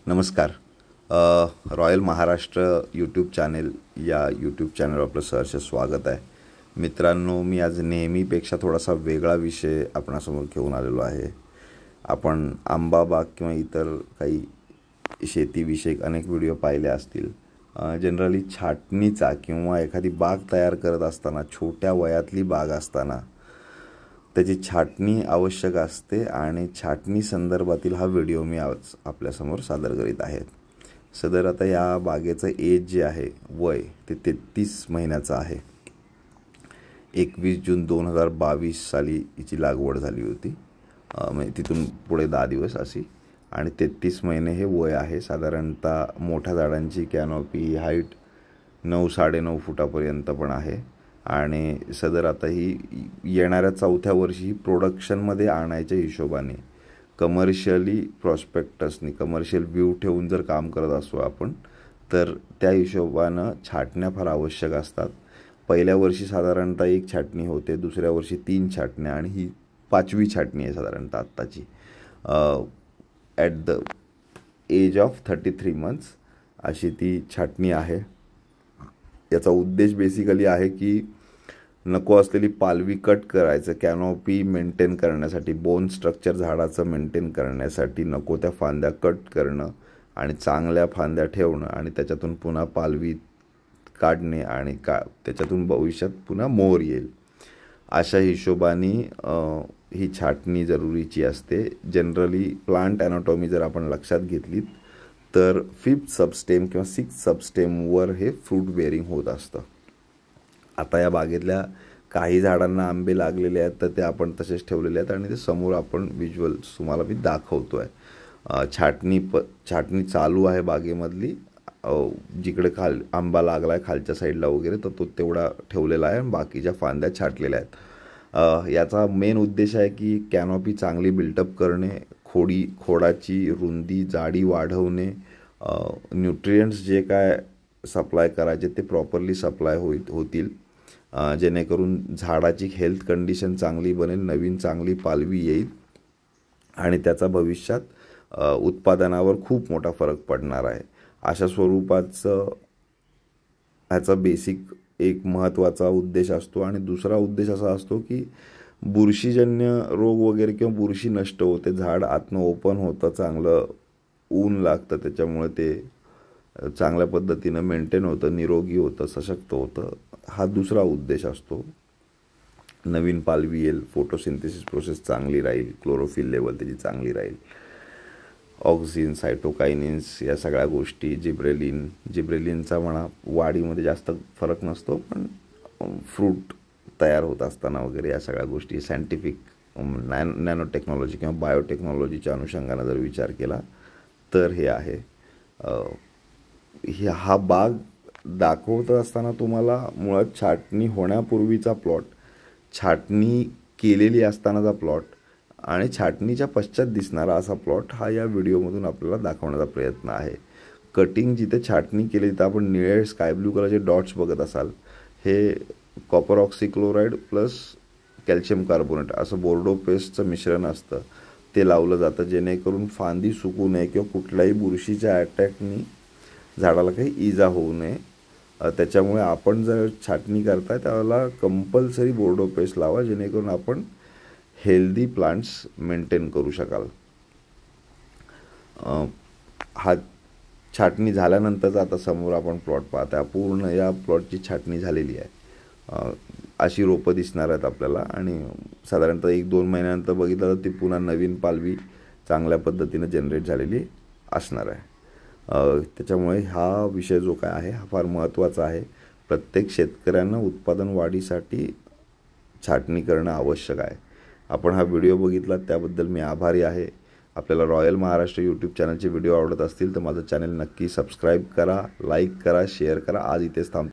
नमस्कार. Royal Maharashtra YouTube channel या YouTube चॅनलवर आपलं सहर्ष स्वागत आहे. मित्रांनो, मी आज नेहमीपेक्षा थोडासा वेगळा विषय आपणासमोर घेऊन आलेलो आहे. आपण आंबा बाग किंवा इतर काही शेतीविषयक अनेक व्हिडिओ पाहिले असतील. जनरली छाटणीचा किंवा एखादी बाग तयार करत असताना, छोट्या वयातली बाग असताना त्याची छाटणी आवश्यक असते आणि छाटणी संदर्भातील हा व्हिडिओ मी आज आपल्यासमोर सादर करीत आहे. सदर आता या बागेचं एज जे आहे, वय ते 33 महिन्याचं आहे. 21 जून 2022 साली हिची लागवड झाली होती. म्हणजे तिथून पुढे 10 दिवस अशी, आणि 33 महिने हे वय आहे. साधारणतः मोठ्या झाडांची कॅनॉपी हाईट 9-9.5 फुटापर्यंत पण आहे. आणि सदर आता ही येणाऱ्या 4थ्या वर्षी प्रोडक्शनमध्ये आणायच्या हिशोबाने कमर्शियली प्रॉस्पेक्टसनी कमर्शियल व्ह्यू ठेवून जर काम करत असू आपण, तर त्या हिशोबानं छाटण्या फार आवश्यक असतात. पहिल्या वर्षी साधारणतः 1 छाटणी होते, दुसऱ्या वर्षी 3 छाटण्या, आणि ही 5वी छाटणी आहे साधारणतः आत्ताची. At the age of 33 months अशी ती छाटणी आहे. याचा उद्देश बेसिकली आहे की नको असलेली पालवी कट करायचं, कॅनॉपी मेंटेन करण्यासाठी, बोन स्ट्रक्चर झाडाचं मेंटेन करण्यासाठी नको त्या फांद्या कट करणं आणि चांगल्या फांद्या ठेवणं आणि त्याच्यातून पुन्हा पालवी काढणे आणि त्याच्यातून भविष्यात पुन्हा मोहर येईल, अशा हिशोबाने ही छाटणी जरुरीची असते. जनरली प्लांट ॲनाटॉमी जर आपण लक्षात घेतलीत तर 5th सबस्टेम किंवा 6th सबस्टेमवर हे फ्रूट बेअरिंग होत असतं. आता या बागेतल्या काही झाडांना आंबे लागलेले आहेत, तर ते आपण तसेच ठेवलेले आहेत आणि ते समोर आपण व्हिज्युअल्स तुम्हाला मी दाखवतो आहे. छाटणी चालू आहे बागेमधली. जिकडे आंबा लागला आहे खालच्या साईडला वगैरे, तर तो तेवढा ठेवलेला आहे आणि बाकीच्या फांद्या छाटलेल्या आहेत. याचा मेन उद्देश आहे की कॅनॉपी चांगली बिल्टअप करणे, खोडाची रुंदी जाडी वाढवणे, न्यूट्रियंट्स जे काय सप्लाय करायचे ते प्रॉपरली सप्लाय होतील, जेणेकरून झाडाची हेल्थ कंडिशन चांगली बनेल, नवीन चांगली पालवी येईल आणि त्याचा भविष्यात उत्पादनावर खूप मोठा फरक पडणार आहे. अशा स्वरूपाचं ह्याचा बेसिक एक महत्त्वाचा उद्देश असतो. आणि दुसरा उद्देश असा असतो की बुरशीजन्य रोग वगैरे किंवा बुरशी नष्ट होते, झाड आतनं ओपन होतं, चांगलं ऊन लागतं, त्याच्यामुळे ते चांगल्या पद्धतीनं मेंटेन होतं, निरोगी होतं, सशक्त होतं. हा दुसरा उद्देश असतो. नवीन पालवी येईल, फोटोसिंथेसिस प्रोसेस चांगली राहील, क्लोरोफिल लेवल त्याची चांगली राहील, ऑक्सिन, सायटोकायनिन्स या सगळ्या गोष्टी, जिब्रेलिनचा म्हणा, वाढीमध्ये जास्त फरक नसतो, पण फ्रूट तयार होत असताना वगैरे या सगळ्या गोष्टी सायंटिफिक नॅनो टेक्नॉलॉजी किंवा बायोटेक्नॉलॉजीच्या अनुषंगाने जर विचार केला तर हे आहे. हा बाग दाखवत असताना तुम्हाला मुळात छाटणी होण्यापूर्वीचा प्लॉट, छाटणी केलेली असतानाचा प्लॉट आणि छाटणीच्या पश्चात दिसणारा असा प्लॉट हा या व्हिडिओमधून आपल्याला दाखवण्याचा प्रयत्न आहे. कटिंग जिथे छाटणी केली तिथं आपण निळे स्काय ब्लू कलरचे डॉट्स बघत असाल, हे copper oxychloride plus calcium carbonate असं बोर्डो पेस्टचं मिश्रण असतं, ते लावलं जातं, जेणेकरून फांदी सुकू नये किंवा कुठल्याही बुरशीच्या अटॅकनी झाडाला काही इजा होऊ नये. त्याच्यामुळे आपण जर छाटणी करताय त्यावेळेला कंपल्सरी बोर्डो पेस्ट लावा, जेणेकरून आपण हेल्दी प्लांट्स मेंटेन करू शकाल. हा छाटणी झाल्यानंतरचा आता समोर आपण प्लॉट पाहता, पूर्ण या प्लॉटची छाटणी झालेली आहे. अशी रोपं दिसणार आहेत आपल्याला आणि साधारणतः 1-2 महिन्यानंतर बघितलं तर ती पुन्हा नवीन पालवी चांगल्या पद्धतीनं जनरेट झालेली असणार आहे. त्याच्यामुळे हा विषय जो काय आहे हा फार महत्त्वाचा आहे. प्रत्येक शेतकऱ्यांना उत्पादन वाढीसाठी छाटणी करणं आवश्यक आहे. आपण हा व्हिडिओ बघितला त्याबद्दल मी आभारी आहे. आपल्याला रॉयल महाराष्ट्र यूट्यूब चॅनलचे व्हिडिओ आवडत असतील तर माझं चॅनल नक्की सबस्क्राईब करा, लाईक करा, शेअर करा. आज इथेच थांबतो.